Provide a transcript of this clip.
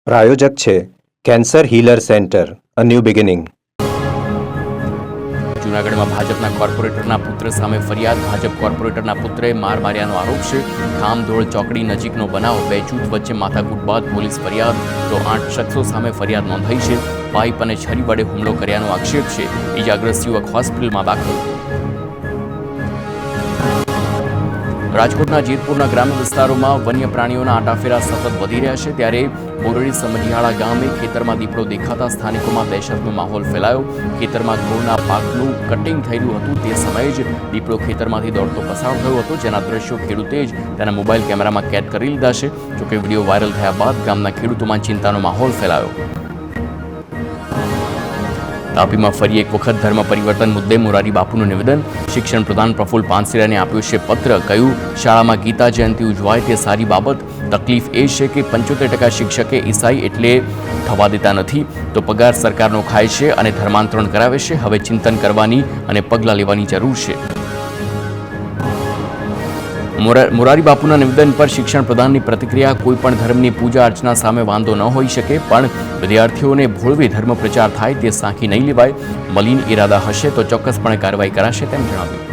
પ્રાયોજક છે cancer healer centre, a new beginning. જૂનાગઢમાં ભાજપના કોર્પોરેટરના પુત્ર સામે ફરિયાદ. ભાજપ કોર્પોરેટરના પુત્રએ માર માર્યાનો આરોપ છે. ખામધોળ ચોકડી નજીકનો બનાવ. બે જૂથ વચ્ચે માથાકૂટ બાદ પોલીસ ફરિયાદ. તો 8 શખ્સો સામે ફરિયાદ નોંધાઈ છે. પાઇપ અને છરી વડે હુમલો કર્યાનો આક્ષેપ છે. ઇજાગ્રસ્ત યુવક હોસ્પિટલમાં દાખલ. રાજકોટના જેતપુરના ગ્રામ્ય વિસ્તારોમાં વન્ય પ્રાણીઓના આટાફેરા સતત વધી રહ્યા છે. ત્યારે બોરડી સમઢિયાળા ગામે ખેતરમાં દીપડો દેખાતા સ્થાનિકોમાં દહેશતનો માહોલ ફેલાયો. ખેતરમાં ઘઉંના પાકનું કટિંગ થઈ રહ્યું હતું તે સમયે જ દીપડો ખેતરમાંથી દોડતો પસાર થયો હતો, જેના દ્રશ્યો ખેડૂતે જ તેના મોબાઈલ કેમેરામાં કેદ કરી લીધા છે. જોકે વિડીયો વાયરલ થયા બાદ ગામના ખેડૂતોમાં ચિંતાનો માહોલ ફેલાયો. તાપીમાં ફરી એક વખત ધર્મ પરિવર્તન મુદ્દે મોરારી બાપુનું નિવેદન. શિક્ષણ પ્રધાન પ્રફુલ્લ પાનસેરિયાને આપ્યું છે પત્ર. કહ્યું, શાળામાં ગીતા જયંતિ ઉજવાય તે સારી બાબત. તકલીફ એ છે કે 75% શિક્ષકે ઈસાઈ એટલે થવા દેતા નથી, તો પગાર સરકારનો ખાય છે અને ધર્માંતરણ કરાવે છે. હવે ચિંતન કરવાની અને પગલાં લેવાની જરૂર છે. મોરારી બાપુના નિવેદન પર શિક્ષણ પ્રધાનની પ્રતિક્રિયા. કોઈ પણ ધર્મની પૂજા અર્ચના સામે વાંધો ન હોઈ શકે, પણ વિદ્યાર્થીઓને ભોળવી ધર્મ પ્રચાર થાય તે સાંખી નહીં લેવાય. મલિન ઇરાદા હશે તો ચોક્કસપણે કાર્યવાહી કરાશે તેમ જણાવ્યું.